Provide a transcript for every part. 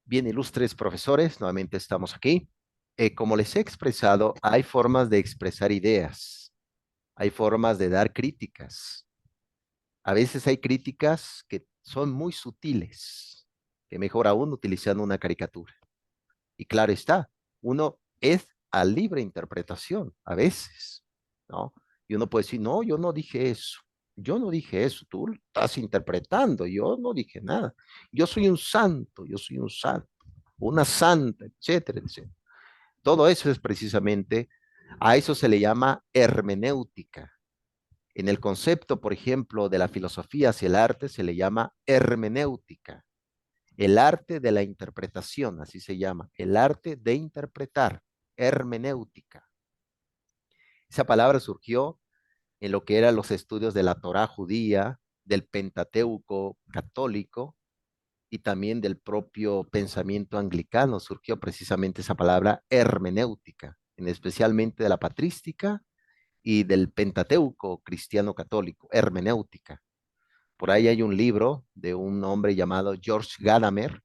Bien, ilustres profesores, nuevamente estamos aquí. Como les he expresado, hay formas de expresar ideas, hay formas de dar críticas. A veces hay críticas que son muy sutiles, que mejor aún utilizando una caricatura. Y claro está, uno es a libre interpretación a veces, ¿no? Y uno puede decir, no, yo no dije eso. Yo no dije eso, tú lo estás interpretando, yo no dije nada. Yo soy un santo, una santa, etcétera, etcétera. Todo eso es precisamente, a eso se le llama hermenéutica. En el concepto, por ejemplo, de la filosofía hacia el arte se le llama hermenéutica, el arte de la interpretación, así se llama, el arte de interpretar, hermenéutica. Esa palabra surgió en lo que eran los estudios de la Torá judía, del Pentateuco católico y también del propio pensamiento anglicano. Surgió precisamente esa palabra hermenéutica, en especialmente de la patrística y del Pentateuco cristiano católico, hermenéutica. Por ahí hay un libro de un hombre llamado George Gadamer,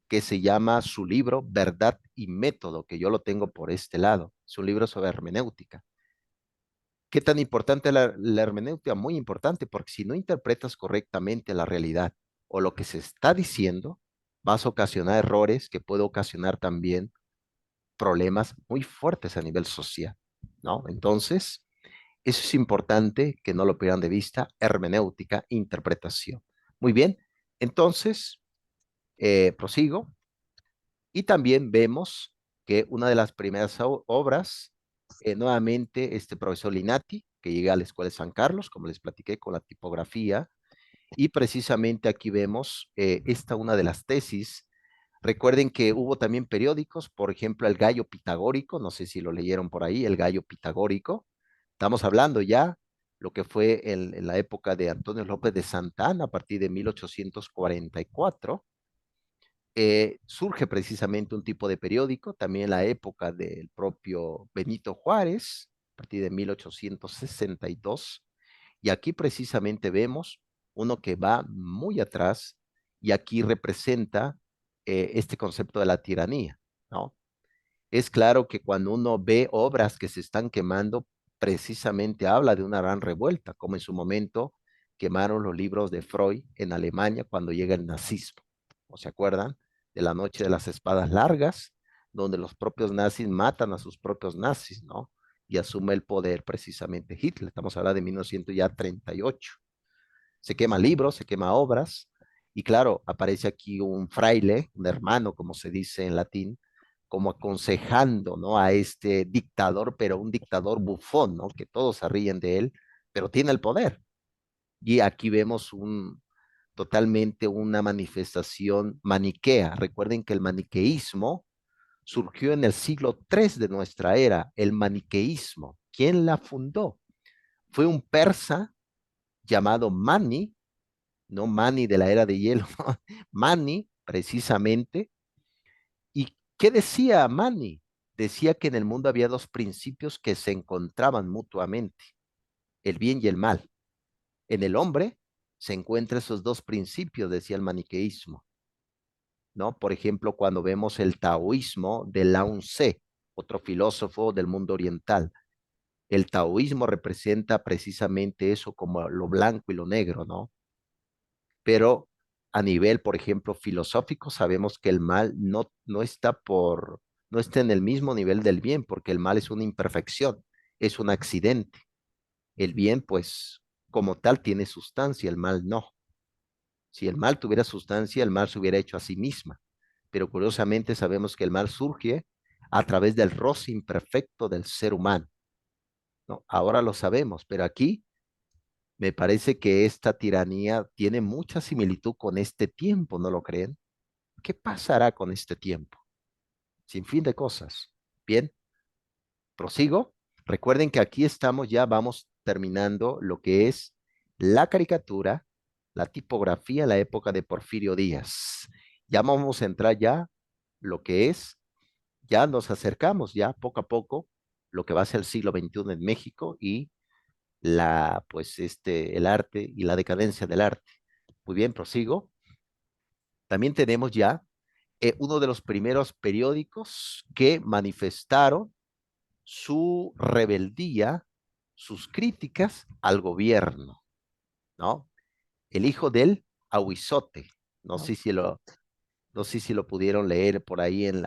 que se llama su libro Verdad y Método, que yo lo tengo por este lado. Es un libro sobre hermenéutica. ¿Qué tan importante es la hermenéutica? Muy importante, porque si no interpretas correctamente la realidad o lo que se está diciendo, vas a ocasionar errores que puede ocasionar también problemas muy fuertes a nivel social, ¿no? Entonces, eso es importante que no lo pierdan de vista, hermenéutica, interpretación. Muy bien, entonces, prosigo. Y también vemos que una de las primeras obras, nuevamente, este profesor Linati, que llega a la Escuela de San Carlos, como les platiqué, con la tipografía, y precisamente aquí vemos esta una de las tesis. Recuerden que hubo también periódicos, por ejemplo, el Gallo Pitagórico, no sé si lo leyeron por ahí, el Gallo Pitagórico. Estamos hablando ya lo que fue en la época de Antonio López de Santa Anna, a partir de 1844. Surge precisamente un tipo de periódico, también en la época del propio Benito Juárez, a partir de 1862, y aquí precisamente vemos uno que va muy atrás y aquí representa este concepto de la tiranía, ¿no? Es claro que cuando uno ve obras que se están quemando, precisamente habla de una gran revuelta, como en su momento quemaron los libros de Freud en Alemania cuando llega el nazismo. ¿O se acuerdan de la noche de las espadas largas, donde los propios nazis matan a sus propios nazis, ¿no? Y asume el poder precisamente Hitler. Estamos hablando de 1938. Se quema libros, se quema obras, y claro, aparece aquí un fraile, un hermano, como se dice en latín, como aconsejando, ¿no? A este dictador, pero un dictador bufón, ¿no? Que todos se ríen de él, pero tiene el poder. Y aquí vemos totalmente una manifestación maniquea. Recuerden que el maniqueísmo surgió en el siglo III de nuestra era, el maniqueísmo. ¿Quién la fundó? Fue un persa llamado Mani, no Mani de la era de hielo, Mani, precisamente. ¿Y qué decía Mani? Decía que en el mundo había dos principios que se encontraban mutuamente, el bien y el mal. En el hombre se encuentran esos dos principios, decía el maniqueísmo, ¿no? Por ejemplo, cuando vemos el taoísmo de Lao Tse, otro filósofo del mundo oriental, el taoísmo representa precisamente eso como lo blanco y lo negro, ¿no? Pero a nivel, por ejemplo, filosófico, sabemos que el mal no está en el mismo nivel del bien, porque el mal es una imperfección, es un accidente. El bien, pues, como tal, tiene sustancia, el mal no. Si el mal tuviera sustancia, el mal se hubiera hecho a sí misma. Pero curiosamente sabemos que el mal surge a través del roce imperfecto del ser humano, ¿no? Ahora lo sabemos, pero aquí me parece que esta tiranía tiene mucha similitud con este tiempo, ¿no lo creen? ¿Qué pasará con este tiempo? Sin fin de cosas. Bien, prosigo. Recuerden que aquí estamos, ya vamos terminando lo que es la caricatura, la tipografía en la época de Porfirio Díaz. Ya vamos a entrar ya lo que es, ya nos acercamos ya poco a poco lo que va a ser el siglo XXI en México y el arte y la decadencia del arte. Muy bien, prosigo. También tenemos ya uno de los primeros periódicos que manifestaron su rebeldía, sus críticas al gobierno, ¿no? El hijo del Ahuizote. No ¿no? sé si lo, no sé si lo pudieron leer por ahí en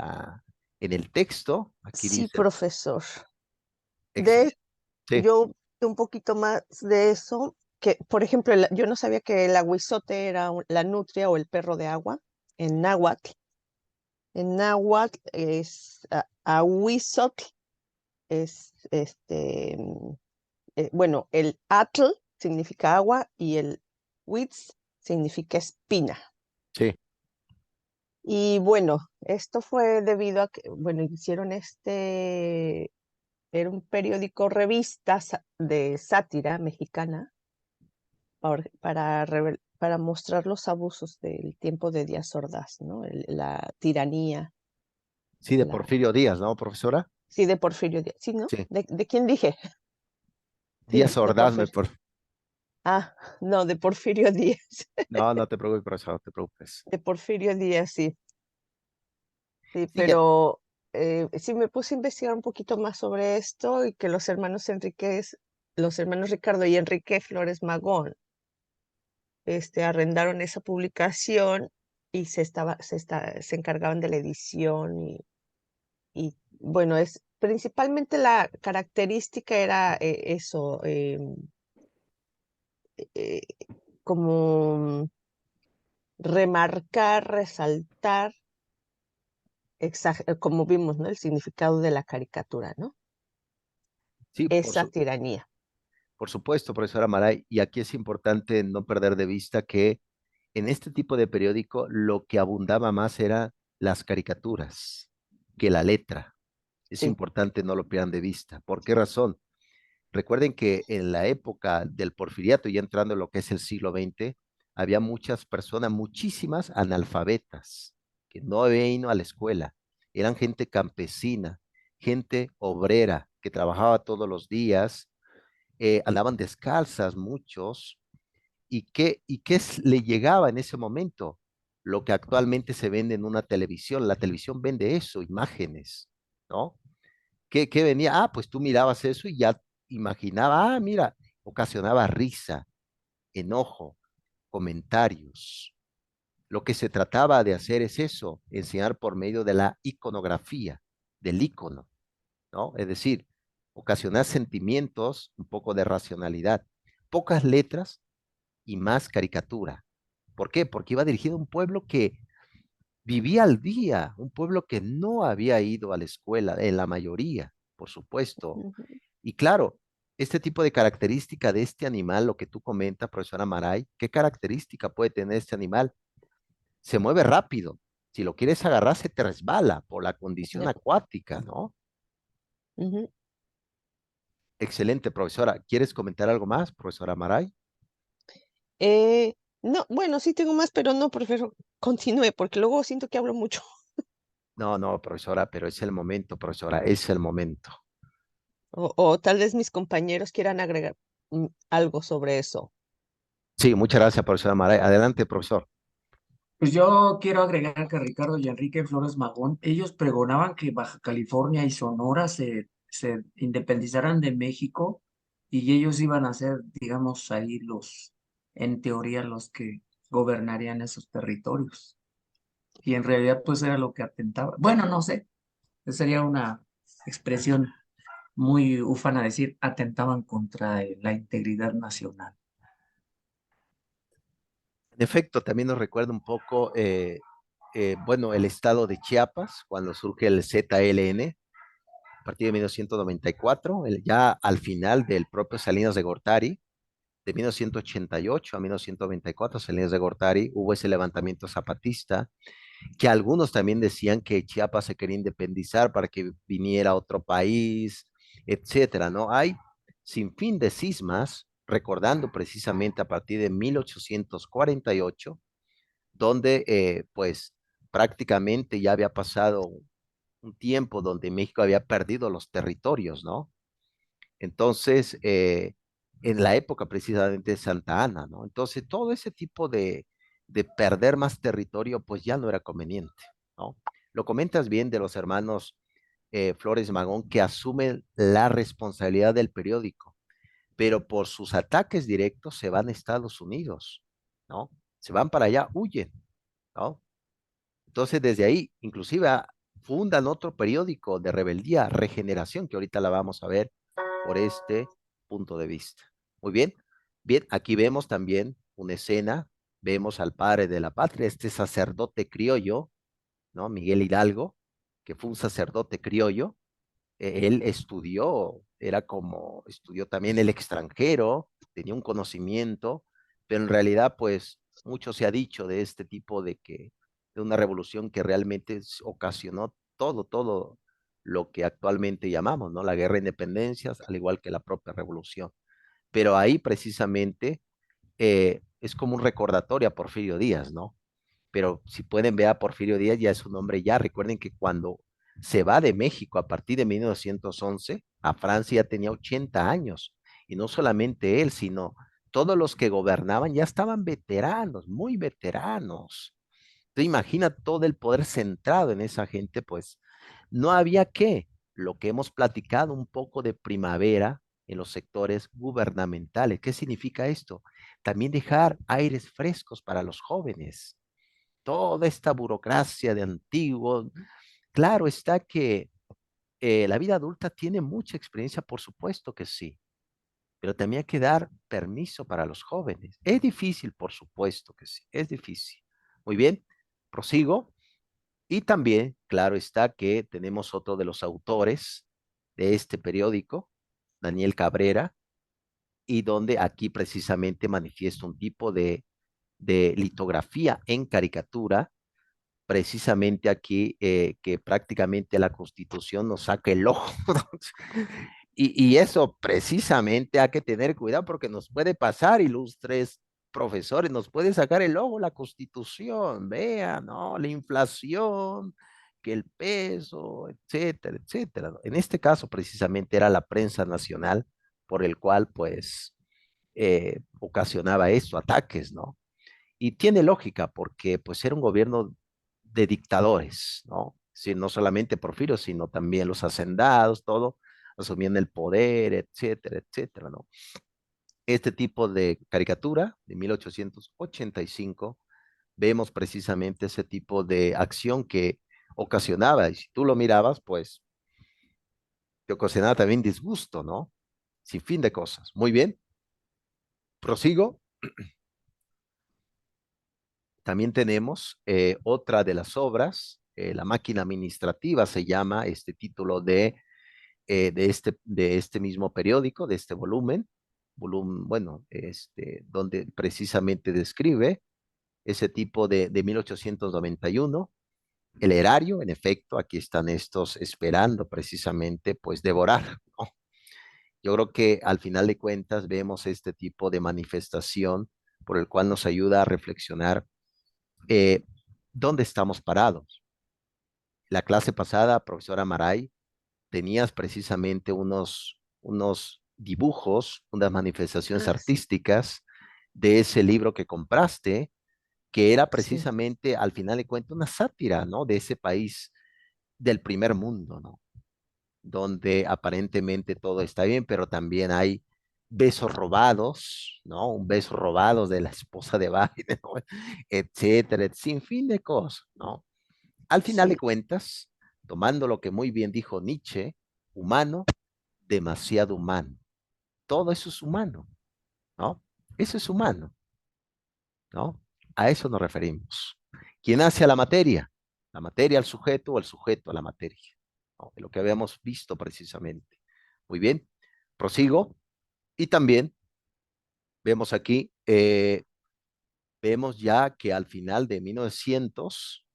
el texto. Aquí Sí, dice, profesor. De excelente. Sí, yo un poquito más de eso, que, por ejemplo, yo no sabía que el aguizote era la nutria o el perro de agua en náhuatl. En náhuatl es ahuizotl, es bueno, el atl significa agua y el huitz significa espina. sí, Y bueno, esto fue debido a que, bueno, hicieron era un periódico revista de sátira mexicana para mostrar los abusos del tiempo de Díaz Ordaz, ¿no? La tiranía, sí, de la, Porfirio Díaz, ¿no, profesora? sí, de Porfirio Díaz, sí, ¿no? Sí, ¿De quién dije? Sí, Díaz de Ordaz, Porfirio. por... Ah, no, de Porfirio Díaz, No, no te preocupes, profesor, no te preocupes. de Porfirio Díaz, sí, sí, Sí, ya, pero sí me puse a investigar un poquito más sobre esto y que los hermanos Ricardo y Enrique Flores Magón, arrendaron esa publicación y se encargaban de la edición y bueno, principalmente la característica era eso, eh, como remarcar, resaltar, como vimos, ¿no? El significado de la caricatura, ¿no? sí, Esa tiranía. por supuesto, profesora Maray, y aquí es importante no perder de vista que en este tipo de periódico lo que abundaba más era las caricaturas que la letra. Es Sí. importante no lo pierdan de vista. ¿Por qué razón? Recuerden que en la época del porfiriato, ya entrando en lo que es el siglo XX, había muchas personas, muchísimas analfabetas, que no habían ido a la escuela. Eran gente campesina, gente obrera, que trabajaba todos los días, andaban descalzas muchos. ¿Y qué le llegaba en ese momento? Lo que actualmente se vende en una televisión. La televisión vende eso, imágenes, ¿no? ¿Qué venía? Ah, pues tú mirabas eso y ya imaginaba, ah, mira, ocasionaba risa, enojo, comentarios. Lo que se trataba de hacer es eso, enseñar por medio de la iconografía, del icono, ¿no? Es decir, ocasionar sentimientos, un poco de racionalidad, pocas letras y más caricatura. ¿Por qué? Porque iba dirigido a un pueblo que vivía al día, un pueblo que no había ido a la escuela, en la mayoría, por supuesto. Ujú, Y claro, este tipo de característica de este animal, lo que tú comentas, profesora Maray, ¿qué característica puede tener este animal? Se mueve rápido. Si lo quieres agarrar, se te resbala por la condición ya, acuática, ¿no? ujú. Excelente, profesora. ¿Quieres comentar algo más, profesora Maray? No, bueno, sí tengo más, pero no, prefiero continúe porque luego siento que hablo mucho. No, no, profesora, pero es el momento, profesora, es el momento. O tal vez mis compañeros quieran agregar algo sobre eso. Sí, muchas gracias, profesora Maray. Adelante, profesor. Pues yo quiero agregar que Ricardo y Enrique Flores Magón, ellos pregonaban que Baja California y Sonora se independizaran de México y ellos iban a ser, digamos, ahí en teoría, los que gobernarían esos territorios. Y en realidad, pues era lo que atentaba. Bueno, no sé, sería una expresión muy ufana decir, atentaban contra la integridad nacional. En efecto, también nos recuerda un poco, bueno, el estado de Chiapas, cuando surge el ZLN, a partir de 1994, ya al final del propio Salinas de Gortari, de 1988 a 1994, Salinas de Gortari, hubo ese levantamiento zapatista, que algunos también decían que Chiapas se quería independizar para que viniera otro país, etcétera, ¿no? Hay sin fin de cismas, recordando precisamente a partir de 1848, donde pues prácticamente ya había pasado un tiempo donde México había perdido los territorios, ¿no? Entonces, en la época precisamente de Santa Ana, ¿no? Entonces, todo ese tipo de perder más territorio, pues ya no era conveniente, ¿no? Lo comentas bien de los hermanos Flores Magón, que asumen la responsabilidad del periódico, pero por sus ataques directos se van a Estados Unidos, ¿no? Se van para allá, huyen, ¿no? Entonces, desde ahí, inclusive fundan otro periódico de rebeldía, Regeneración, que ahorita la vamos a ver por este punto de vista. Muy bien, bien, aquí vemos también una escena, vemos al padre de la patria, este sacerdote criollo, ¿no? Miguel Hidalgo, que fue un sacerdote criollo, él estudió, estudió también el extranjero, tenía un conocimiento, pero en realidad, pues, mucho se ha dicho de este tipo de una revolución que realmente ocasionó todo lo que actualmente llamamos, ¿no? La guerra de independencias, al igual que la propia revolución. Pero ahí precisamente es como un recordatorio a Porfirio Díaz, ¿no? Pero si pueden ver a Porfirio Díaz, ya es un hombre ya. Recuerden que cuando se va de México a partir de 1911, a Francia ya tenía 80 años. Y no solamente él, sino todos los que gobernaban ya estaban veteranos, muy veteranos. Entonces imagina todo el poder centrado en esa gente, pues no había lo que hemos platicado un poco de primavera en los sectores gubernamentales. ¿Qué significa esto? También dejar aires frescos para los jóvenes, toda esta burocracia de antiguo. Claro está que la vida adulta tiene mucha experiencia, por supuesto que sí, pero también hay que dar permiso para los jóvenes. Es difícil, por supuesto que sí, es difícil. Muy bien, prosigo. Y también, claro está que tenemos otro de los autores de este periódico, Daniel Cabrera, y donde aquí precisamente manifiesta un tipo de litografía en caricatura precisamente aquí que prácticamente la Constitución nos saca el ojo. Y eso precisamente hay que tener cuidado porque nos puede pasar, ilustres profesores, nos puede sacar el ojo la Constitución, vean, ¿no? La inflación, que el peso, etcétera, etcétera. En este caso precisamente era la prensa nacional por el cual pues ocasionaba eso, ataques, ¿no? Y tiene lógica porque pues era un gobierno de dictadores, ¿no? Sí, no solamente Porfirio, sino también los hacendados, todo, asumían el poder, etcétera, etcétera, ¿no? Este tipo de caricatura de 1885, vemos precisamente ese tipo de acción que ocasionaba, y si tú lo mirabas, pues te ocasionaba también disgusto, ¿no? Sin fin de cosas. Muy bien, prosigo. También tenemos otra de las obras, La máquina administrativa se llama este título de este mismo periódico, de este volumen, bueno, donde precisamente describe ese tipo de 1891. El erario, en efecto, aquí están estos esperando precisamente, pues, devorar, ¿no? Yo creo que al final de cuentas vemos este tipo de manifestación por el cual nos ayuda a reflexionar eh, dónde estamos parados. La clase pasada, profesora Maray, tenías precisamente unos dibujos, unas manifestaciones Sí, artísticas de ese libro que compraste, que era sí, precisamente, al final de cuentas, una sátira, ¿no? De ese país del primer mundo, ¿no? Donde aparentemente todo está bien, pero también hay besos robados, ¿no? Un beso robado de la esposa de Biden, ¿no? Etcétera, sin fin de cosas, ¿no? Al final de sí, cuentas, tomando lo que muy bien dijo Nietzsche, humano, demasiado humano. Todo eso es humano, ¿no? Eso es humano, ¿no? A eso nos referimos. ¿Quién hace a la materia? La materia al sujeto o el sujeto a la materia, ¿no? Es lo que habíamos visto precisamente. Muy bien, prosigo. Y también vemos aquí, vemos ya que al final de 1900,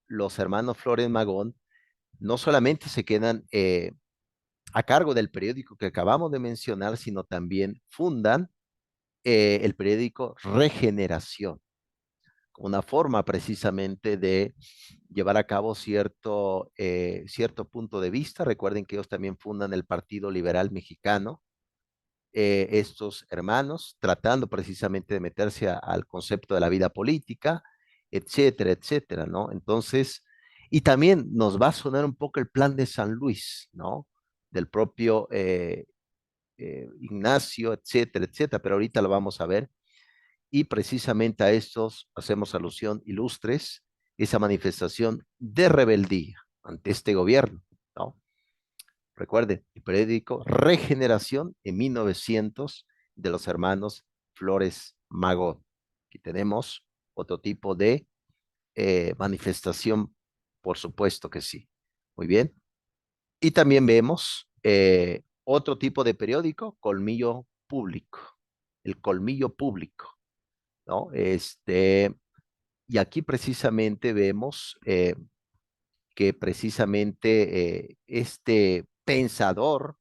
los hermanos Flores Magón no solamente se quedan a cargo del periódico que acabamos de mencionar, sino también fundan el periódico Regeneración, una forma precisamente de llevar a cabo cierto punto de vista. Recuerden que ellos también fundan el Partido Liberal Mexicano, estos hermanos, tratando precisamente de meterse al concepto de la vida política, etcétera, etcétera, ¿no? Entonces, y también nos va a sonar un poco el plan de San Luis, ¿no? Del propio Ignacio, etcétera, etcétera, pero ahorita lo vamos a ver. Y precisamente a estos hacemos alusión ilustres, esa manifestación de rebeldía ante este gobierno, ¿no? Recuerde, el periódico Regeneración en 1900 de los hermanos Flores Magón. Aquí tenemos otro tipo de manifestación, por supuesto que sí. Muy bien. Y también vemos otro tipo de periódico, Colmillo Público, el Colmillo Público, ¿no? Y aquí precisamente vemos que precisamente este pensador,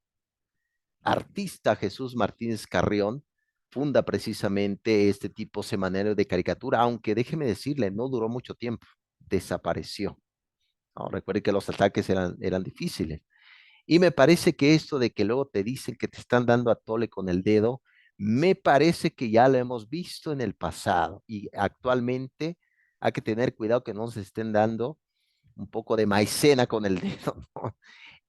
artista Jesús Martínez Carrión, funda precisamente este tipo semanario de caricatura, aunque déjeme decirle, no duró mucho tiempo, desapareció, ¿no? Recuerde que los ataques eran difíciles. Y me parece que esto de que luego te dicen que te están dando a tole con el dedo, me parece que ya lo hemos visto en el pasado y actualmente hay que tener cuidado que no se estén dando un poco de maicena con el dedo, ¿no?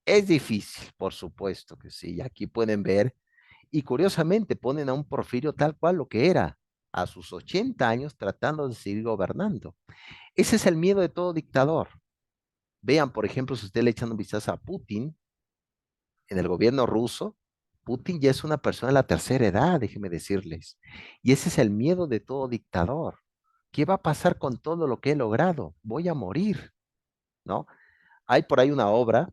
Es difícil, por supuesto que sí. Y aquí pueden ver, y curiosamente ponen a un Porfirio tal cual lo que era, a sus 80 años tratando de seguir gobernando. Ese es el miedo de todo dictador. Vean, por ejemplo, si usted le echan un vistazo a Putin, en el gobierno ruso, Putin ya es una persona de la tercera edad, déjenme decirles. Y ese es el miedo de todo dictador. ¿Qué va a pasar con todo lo que he logrado? Voy a morir, ¿no? Hay por ahí una obra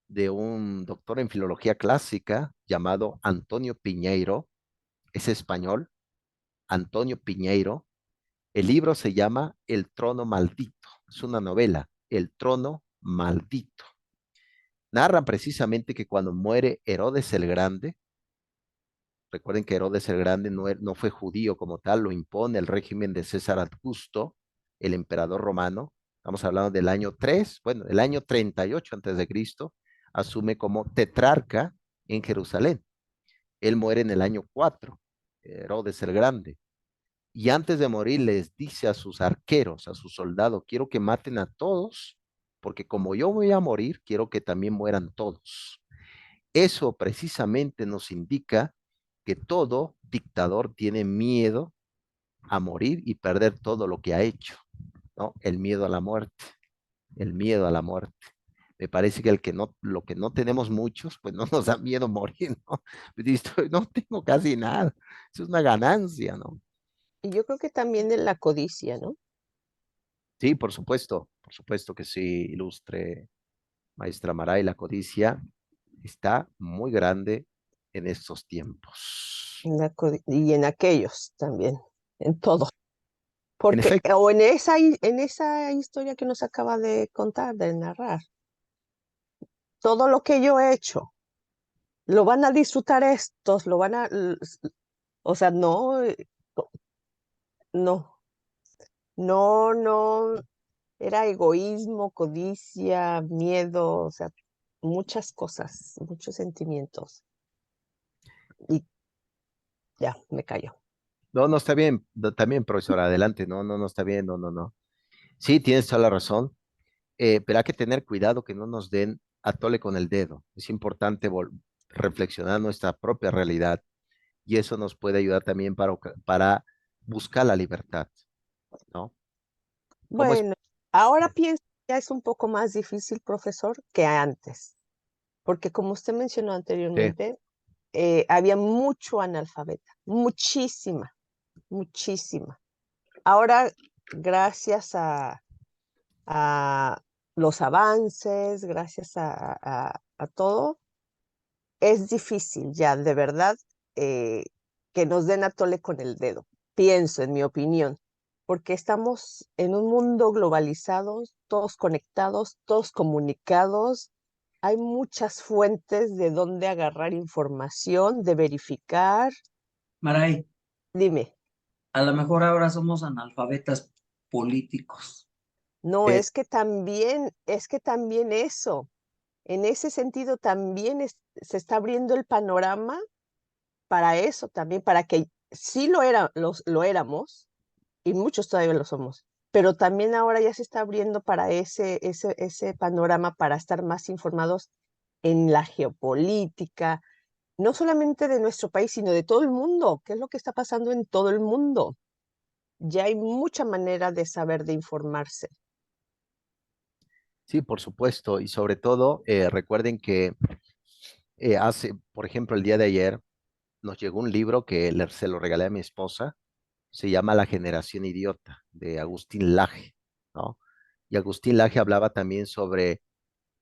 de un doctor en filología clásica llamado Antonio Piñeiro, es español, Antonio Piñeiro. El libro se llama El trono maldito, es una novela, El trono maldito. Narran precisamente que cuando muere Herodes el Grande, recuerden que Herodes el Grande no fue judío como tal, lo impone el régimen de César Augusto, el emperador romano. Estamos hablando del año 3, bueno, el año 38 antes de Cristo, asume como tetrarca en Jerusalén. Él muere en el año 4, Herodes el Grande. Y antes de morir les dice a sus arqueros, a sus soldados, quiero que maten a todos, porque como yo voy a morir, quiero que también mueran todos. Eso precisamente nos indica que todo dictador tiene miedo a morir y perder todo lo que ha hecho, ¿no? El miedo a la muerte, el miedo a la muerte. Me parece que lo que no tenemos muchos, pues no nos da miedo morir, ¿no? No tengo casi nada, eso es una ganancia, ¿no? Y yo creo que también de la codicia, ¿no? Sí, por supuesto que sí, ilustre maestra Maray, la codicia está muy grande en estos tiempos. Y en aquellos también, en todo. En Porque, efecto, o en esa historia que nos acaba de contar, de narrar, todo lo que yo he hecho, lo van a disfrutar estos, o sea, no, no, no, era egoísmo, codicia, miedo, o sea, muchas cosas, muchos sentimientos. Y ya, me callo. no, no está bien, también, profesora, adelante, no está bien, no. Sí, tienes toda la razón, pero hay que tener cuidado que no nos den a tole con el dedo. Es importante reflexionar nuestra propia realidad y eso nos puede ayudar también para buscar la libertad, ¿no? ¿Cómo es? Bueno, ahora pienso que ya es un poco más difícil, profesor, que antes, porque como usted mencionó Sí, anteriormente, había mucho analfabeta, muchísima. Ahora, gracias a los avances, gracias a todo, es difícil ya, de verdad, eh, que nos den a tole con el dedo, pienso, en mi opinión, porque estamos en un mundo globalizado, todos conectados, todos comunicados. Hay muchas fuentes de donde agarrar información, de verificar. Maray, Dime, a lo mejor ahora somos analfabetas políticos. no, eh, es que también eso, en ese sentido también se está abriendo el panorama para eso también, para que sí lo éramos, y muchos todavía lo somos, pero también ahora ya se está abriendo para ese panorama para estar más informados en la geopolítica, no solamente de nuestro país, sino de todo el mundo. ¿Qué es lo que está pasando en todo el mundo? Ya hay mucha manera de saber, de informarse. Sí, por supuesto. Y sobre todo, recuerden que por ejemplo, el día de ayer nos llegó un libro que se lo regalé a mi esposa. Se llama La generación idiota, de Agustín Laje, ¿no? Y Agustín Laje hablaba también sobre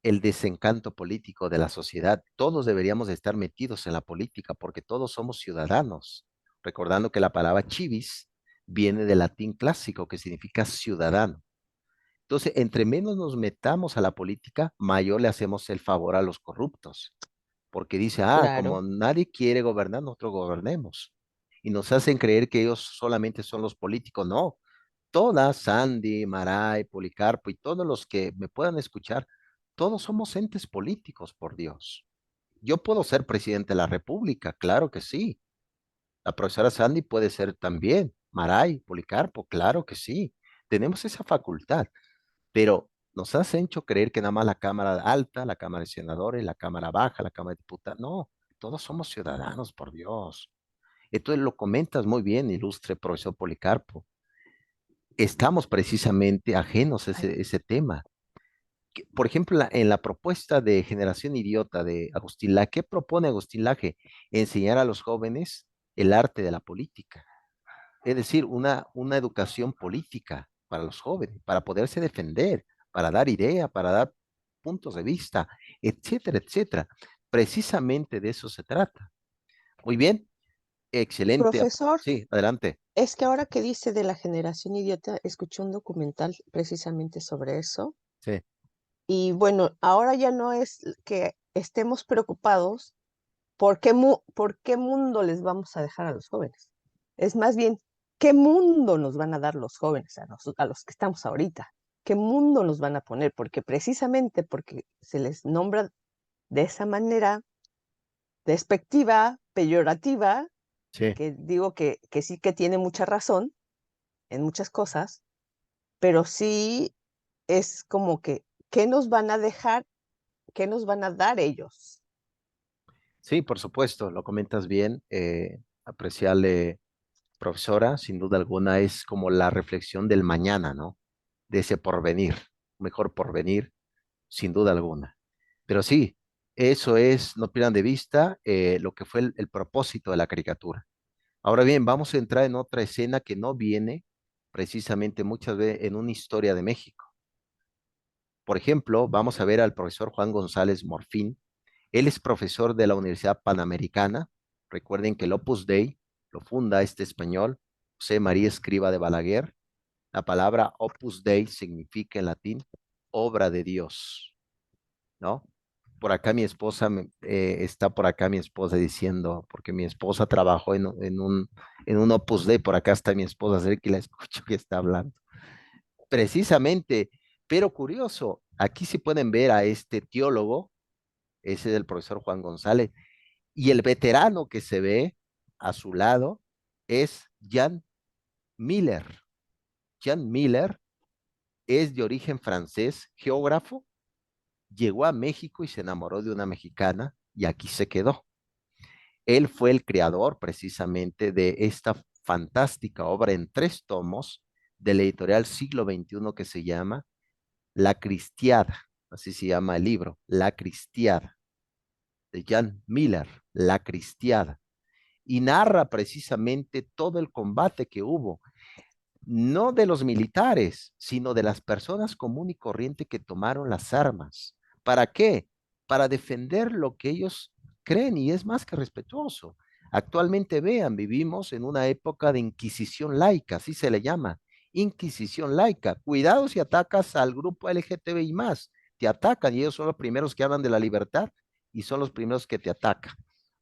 el desencanto político de la sociedad. Todos deberíamos de estar metidos en la política porque todos somos ciudadanos. Recordando que la palabra civis viene del latín clásico, que significa ciudadano. Entonces, entre menos nos metamos a la política, mayor le hacemos el favor a los corruptos, porque dice, como Claro, nadie quiere gobernar, nosotros gobernemos. Y nos hacen creer que ellos solamente son los políticos. No, todas, Sandy, Maray, Policarpo y todos los que me puedan escuchar, todos somos entes políticos, por Dios. Yo puedo ser presidente de la República, claro que sí. La profesora Sandy puede ser también. Maray, Policarpo, claro que sí. Tenemos esa facultad, pero nos has hecho creer que nada más la Cámara Alta, la Cámara de Senadores, la Cámara Baja, la Cámara de Diputados. No, todos somos ciudadanos, por Dios. Entonces lo comentas muy bien, ilustre profesor Policarpo. Estamos precisamente ajenos a ese tema. Por ejemplo, en la propuesta de Generación Idiota de Agustín Laje, ¿qué propone Agustín Laje? Enseñar a los jóvenes el arte de la política, es decir, una educación política para los jóvenes, para poderse defender, para dar idea, para dar puntos de vista, etcétera, etcétera. Precisamente de eso se trata. Muy bien, excelente. profesor, Sí, adelante. es que ahora que dice de la generación idiota, escuché un documental precisamente sobre eso. Sí, Y bueno, ahora ya no es que estemos preocupados por qué mundo les vamos a dejar a los jóvenes. Es más bien, ¿qué mundo nos van a dar los jóvenes a los que estamos ahorita? ¿Qué mundo nos van a poner? Porque precisamente porque se les nombra de esa manera despectiva, peyorativa, sí. que digo que sí que tiene mucha razón en muchas cosas, pero sí es como que, ¿qué nos van a dejar? ¿Qué nos van a dar ellos? Sí, por supuesto, lo comentas bien. Apreciable profesora, sin duda alguna, es como la reflexión del mañana, ¿no? De ese porvenir, mejor porvenir, sin duda alguna. Pero sí, eso es, no pierdan de vista lo que fue el propósito de la caricatura. Ahora bien, vamos a entrar en otra escena que no viene precisamente muchas veces en una historia de México. Por ejemplo, vamos a ver al profesor Juan González Morfín. Él es profesor de la Universidad Panamericana. Recuerden que el Opus Dei lo funda este español, José María Escriba de Balaguer. La palabra Opus Dei significa en latín obra de Dios, ¿no? Por acá mi esposa, está por acá mi esposa diciendo, porque mi esposa trabajó en un Opus Dei, por acá está mi esposa, así que la escucho que está hablando. Precisamente, pero curioso, aquí sí pueden ver a este teólogo, ese del profesor Juan González, y el veterano que se ve a su lado es Jan Miller. Jan Miller es de origen francés, geógrafo, llegó a México y se enamoró de una mexicana y aquí se quedó. Él fue el creador precisamente de esta fantástica obra en 3 tomos de la editorial Siglo XXI que se llama La Cristiada, así se llama el libro, La Cristiada, de Jan Miller, La Cristiada, y narra precisamente todo el combate que hubo no de los militares, sino de las personas común y corriente que tomaron las armas. ¿Para qué? Para defender lo que ellos creen y es más que respetuoso. Actualmente vean, vivimos en una época de inquisición laica, así se le llama, inquisición laica. Cuidado si atacas al grupo LGTBI más, te atacan y ellos son los primeros que hablan de la libertad y son los primeros que te atacan.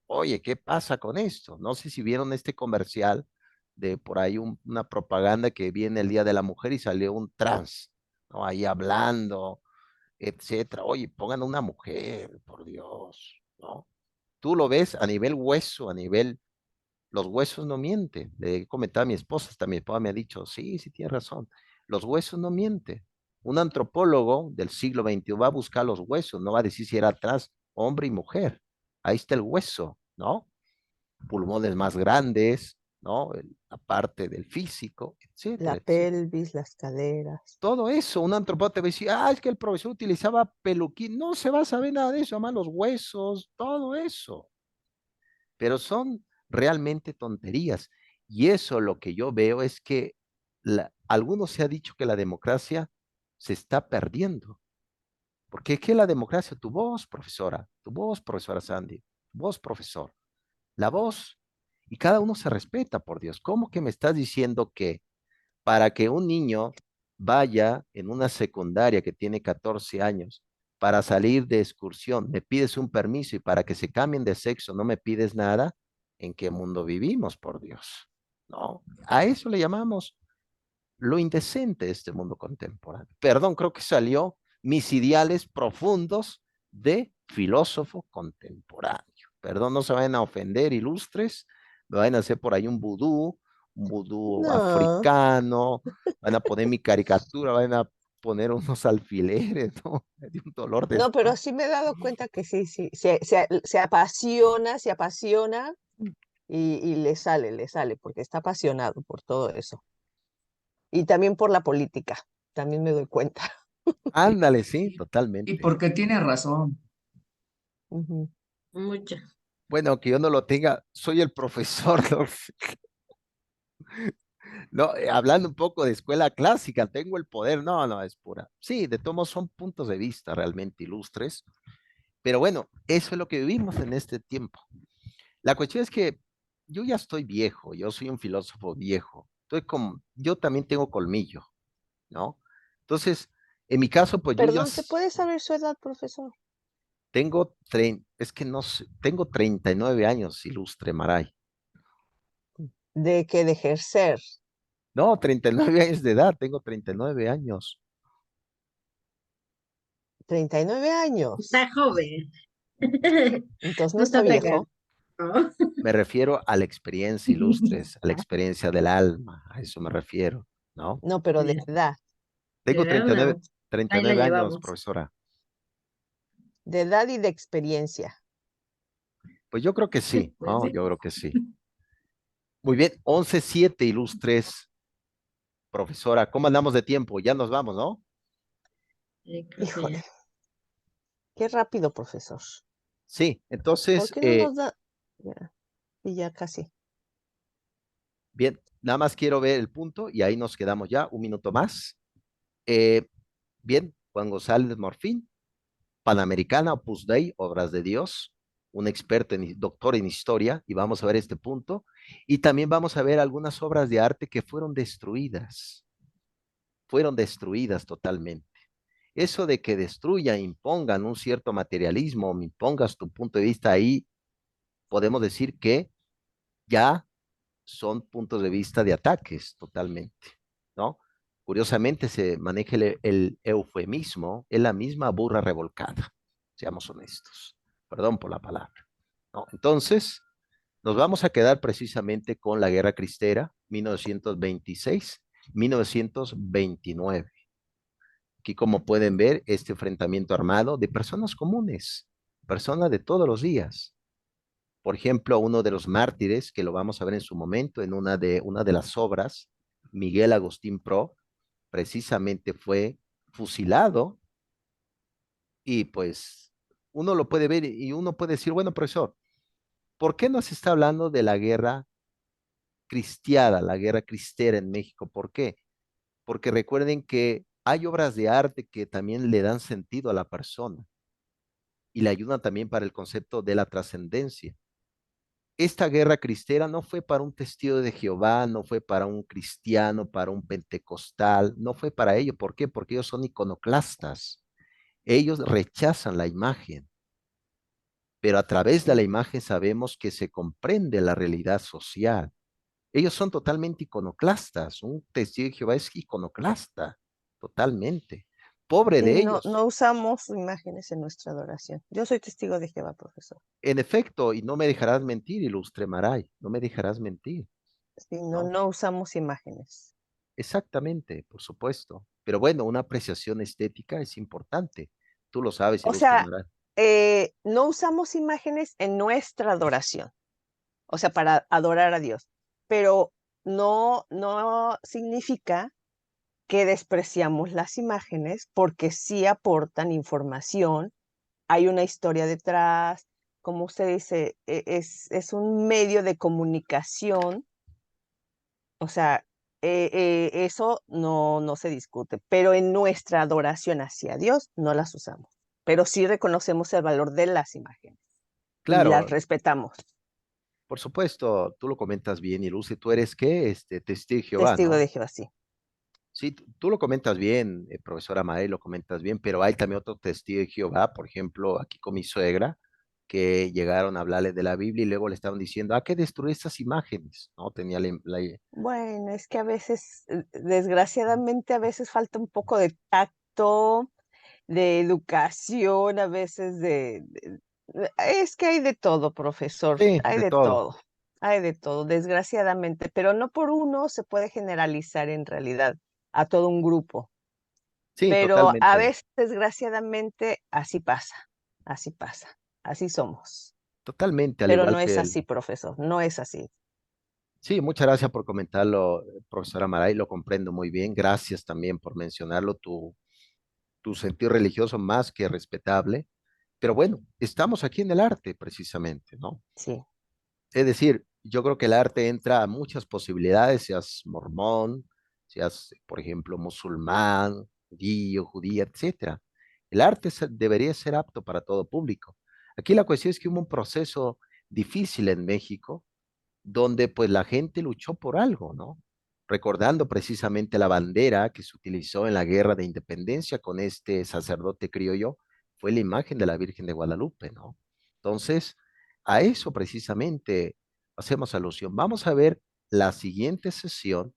Oye, ¿qué pasa con esto? No sé si vieron este comercial de por ahí una propaganda que viene el Día de la Mujer y salió un trans, ¿no? Ahí hablando, etcétera. Oye, pongan una mujer, por Dios, ¿no? Tú lo ves a nivel hueso, a nivel Los huesos no mienten. Le he comentado a mi esposa, hasta mi esposa me ha dicho, sí, sí, tienes razón. Los huesos no mienten. Un antropólogo del siglo XXI va a buscar los huesos, no va a decir si era atrás hombre y mujer. Ahí está el hueso, ¿no? Pulmones más grandes, ¿no? La parte del físico, La etcétera, etcétera. pelvis, las caderas. Todo eso, un antropólogo te va a decir, es que el profesor utilizaba peluquín. No se va a saber nada de eso, además los huesos, todo eso. Pero son realmente tonterías. Y eso lo que yo veo es que algunos se ha dicho que la democracia se está perdiendo. Porque es que la democracia, tu voz, profesora Sandy, tu voz, profesor, la voz, y cada uno se respeta, por Dios. ¿Cómo que me estás diciendo que para que un niño vaya en una secundaria que tiene 14 años para salir de excursión, me pides un permiso y para que se cambien de sexo no me pides nada? ¿En qué mundo vivimos, por Dios? ¿No? A eso le llamamos lo indecente de este mundo contemporáneo. Perdón, creo que salió mis ideales profundos de filósofo contemporáneo. Perdón, no se vayan a ofender, ilustres, me vayan a hacer por ahí un vudú No, africano, van a poner mi caricatura, van a poner unos alfileres, ¿no? De un dolor de no, pero estómago. sí me he dado cuenta que sí, sí, se apasiona y le sale, porque está apasionado por todo eso. Y también por la política, también me doy cuenta. Ándale, sí, Y totalmente. porque tiene razón. Ujú. Mucho. Bueno, que yo no lo tenga, soy el profesor, ¿no? No, hablando un poco de escuela clásica, tengo el poder. No, no, es pura. Sí, de todos modos son puntos de vista realmente ilustres, pero bueno, eso es lo que vivimos en este tiempo. La cuestión es que yo ya estoy viejo, yo soy un filósofo viejo. Estoy como, yo también tengo colmillo, ¿no? Entonces, en mi caso, pues yo ya Perdón, ¿se puede saber su edad, profesor? es que no sé, tengo 39 años, ilustre Maray. De que de ejercer. No, 39 años de edad, tengo 39 años. 39 años. Está joven. Entonces no No está está tan grande, viejo. ¿no? Me refiero a la experiencia ilustres, a la experiencia del alma, a eso me refiero, ¿no? No, pero de edad. Tengo De edad, no. treinta y Ahí la nueve años, llevamos. profesora. De edad y de experiencia. Pues yo creo que sí, Pues ¿no? sí. Yo creo que sí. Muy bien, 11:07 ilustres, profesora. ¿Cómo andamos de tiempo? Ya nos vamos, ¿no? Creo que Híjole, ya. qué rápido, profesor. Sí, ¿Por entonces, qué no nos da? Ya, y ya casi. bien, nada más quiero ver el punto y ahí nos quedamos ya, un minuto más. Eh, bien, Juan González Morfín, Panamericana, Opus Dei, Obras de Dios, un experto, doctor en historia, y vamos a ver este punto. Y también vamos a ver algunas obras de arte que fueron destruidas totalmente. Eso de que destruyan, impongan un cierto materialismo, impongas tu punto de vista ahí, podemos decir que ya son puntos de vista de ataques totalmente, ¿no? Curiosamente se maneja el eufemismo, es la misma burra revolcada, seamos honestos. Perdón por la palabra, ¿no? Entonces, nos vamos a quedar precisamente con la Guerra Cristera, 1926-1929. Aquí, como pueden ver, este enfrentamiento armado de personas comunes, personas de todos los días. Por ejemplo, uno de los mártires, que lo vamos a ver en su momento, en una de las obras, Miguel Agustín Pro, precisamente fue fusilado y pues uno lo puede ver y uno puede decir, bueno, profesor, ¿por qué no se está hablando de la guerra cristiada, la guerra cristera en México? ¿Por qué? Porque recuerden que hay obras de arte que también le dan sentido a la persona y le ayudan también para el concepto de la trascendencia. Esta guerra cristera no fue para un testigo de Jehová, no fue para un cristiano, para un pentecostal, no fue para ello. ¿Por qué? Porque ellos son iconoclastas. Ellos rechazan la imagen, pero a través de la imagen sabemos que se comprende la realidad social. Ellos son totalmente iconoclastas. Un testigo de Jehová es iconoclasta, totalmente. Pobre Sí, de no, ellos. no usamos imágenes en nuestra adoración. Yo soy testigo de Jehová, profesor. En efecto, y no me dejarás mentir, Ilustre Maray, no me dejarás mentir, Sí, no, ¿no? no usamos imágenes. Exactamente, por supuesto. Pero bueno, una apreciación estética es importante. Tú lo sabes, O Ilustre sea, Maray. no usamos imágenes en nuestra adoración, o sea, para adorar a Dios, pero no significa que despreciamos las imágenes porque sí aportan información, hay una historia detrás, como usted dice, es un medio de comunicación, o sea, eso no se discute, pero en nuestra adoración hacia Dios no las usamos, pero sí reconocemos el valor de las imágenes y las Claro, respetamos. por supuesto, tú lo comentas bien, Ilustre. ¿Tú eres qué? Testigo de Jehová, Testigo ¿no? de Jehová, sí. Sí, tú lo comentas bien, profesora Maray, lo comentas bien, pero hay también otro testigo de Jehová, por ejemplo, aquí con mi suegra, que llegaron a hablarle de la Biblia y luego le estaban diciendo, ¿a qué destruir estas imágenes? ¿No? Tenía Bueno, es que a veces, desgraciadamente, a veces falta un poco de tacto, de educación, a veces es que hay de todo, profesor, Sí, hay de de todo. todo, hay de todo, desgraciadamente, pero no por uno se puede generalizar en realidad a todo un grupo, Sí, pero a totalmente, veces, desgraciadamente, así pasa, así somos, totalmente, al pero igual no es que él. así, profesor, no es así. Sí, muchas gracias por comentarlo, profesora Maray, lo comprendo muy bien. Gracias también por mencionarlo, tu sentido religioso más que respetable. Pero bueno, estamos aquí en el arte precisamente, ¿no? Sí, Es decir, yo creo que el arte entra a muchas posibilidades, seas mormón, seas, por ejemplo, musulmán, judío, judía, etcétera. El arte debería ser apto para todo público. Aquí la cuestión es que hubo un proceso difícil en México donde pues la gente luchó por algo, ¿no? Recordando precisamente la bandera que se utilizó en la guerra de independencia con este sacerdote criollo, fue la imagen de la Virgen de Guadalupe, ¿no? Entonces, a eso precisamente hacemos alusión. Vamos a ver la siguiente sesión,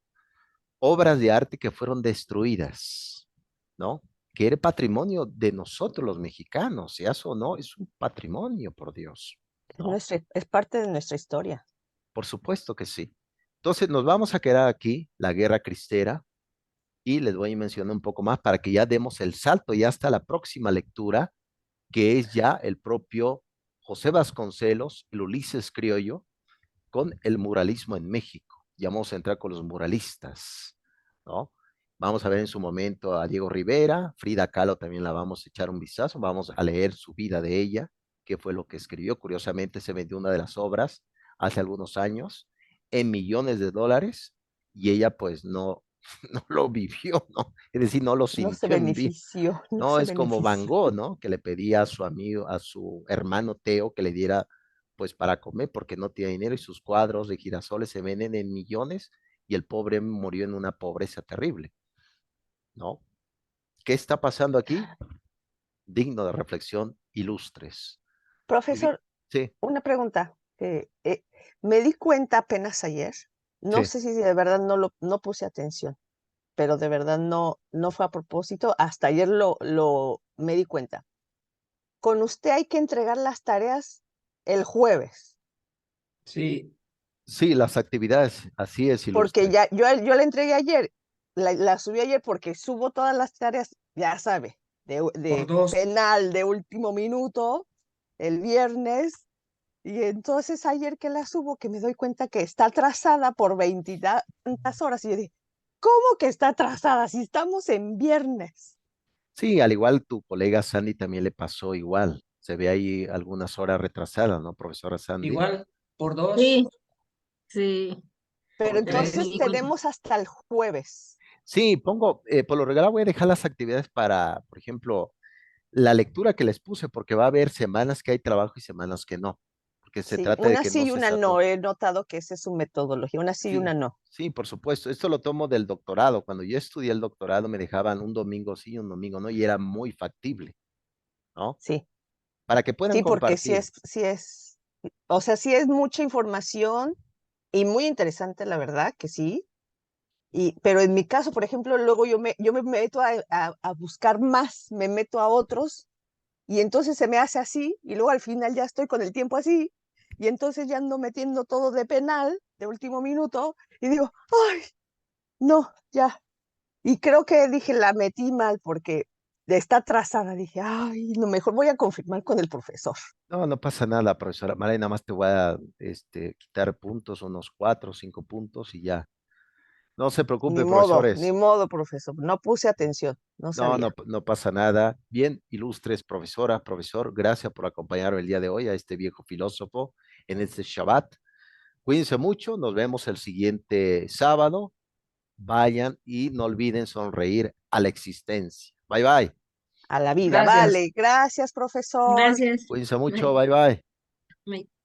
obras de arte que fueron destruidas, ¿no? Que era patrimonio de nosotros los mexicanos, y eso no, es un patrimonio, por Dios, ¿no? es parte de nuestra historia. Por supuesto que sí. Entonces nos vamos a quedar aquí, la guerra cristera, y les voy a mencionar un poco más para que ya demos el salto ya hasta la próxima lectura, que es ya el propio José Vasconcelos, el Ulises Criollo, con el muralismo en México. Ya vamos a entrar con los muralistas, ¿no? Vamos a ver en su momento a Diego Rivera, Frida Kahlo también la vamos a echar un vistazo, vamos a leer su vida de ella, qué fue lo que escribió. Curiosamente se vendió una de las obras hace algunos años en millones de dólares y ella pues no, no lo vivió, ¿no? Es decir, no lo No se sintió en vida. benefició, no No se es como Van benefició. Gogh, ¿no? Que le pedía a su amigo, a su hermano Teo que le diera pues para comer porque no tiene dinero y sus cuadros de girasoles se venden en millones y el pobre murió en una pobreza terrible, ¿no? ¿Qué está pasando aquí? Digno de reflexión, ilustres. Profesor, Sí, una pregunta. Me di cuenta apenas ayer, no sí. sé si de verdad no puse atención, pero de verdad no fue a propósito, hasta ayer me di cuenta. Con usted hay que entregar las tareas el jueves, Sí, Sí, las actividades, así es, porque ilustre. yo la entregué ayer, la subí ayer porque subo todas las tareas, ya sabe, por de dos. penal de último minuto, el viernes. Y entonces ayer que la subo, que me doy cuenta que está atrasada por 20 tantas horas. Y yo dije, ¿cómo que está atrasada si estamos en viernes? Sí, al igual tu colega Sandy también le pasó igual. Se ve ahí algunas horas retrasadas, ¿no, profesora Sandy? Igual, por dos, Sí, sí, Pero por me entonces tres. di cuenta. tenemos hasta el jueves. Sí, por lo regular voy a dejar las actividades para, por ejemplo, la lectura que les puse, porque va a haber semanas que hay trabajo y semanas que no, porque se Sí, trata de una que sí no y se una sature. no. He notado que esa es su metodología, una sí y Sí, una no. sí, por supuesto. Esto lo tomo del doctorado. Cuando yo estudié el doctorado me dejaban un domingo sí, un domingo no, y era muy factible, ¿no? Sí, Para que puedan sí, porque compartir. o sea, sí es mucha información y muy interesante, la verdad, que sí, Pero en mi caso, por ejemplo, luego yo me meto a buscar más, me meto a otros, y entonces se me hace así, y luego al final ya estoy con el tiempo así, y entonces ya ando metiendo todo de penal, de último minuto, y digo, ay, no, ya. Y creo que dije, la metí mal porque está atrasada. Dije, ay, no, mejor voy a confirmar con el profesor. No, no pasa nada, profesora María, nada más te voy a quitar puntos, unos 4 o 5 puntos y ya. No se preocupe, Ni profesores. modo, profesor. No puse atención, no No, sabía. no, no pasa nada. Bien, ilustres profesora, profesor, gracias por acompañarme el día de hoy a este viejo filósofo en este Shabbat. Cuídense mucho, nos vemos el siguiente sábado. Vayan y no olviden sonreír a la existencia. Bye bye. A la vida, Gracias. vale. Gracias, profesor. Gracias. Cuídense mucho, Bye. bye bye. Bye.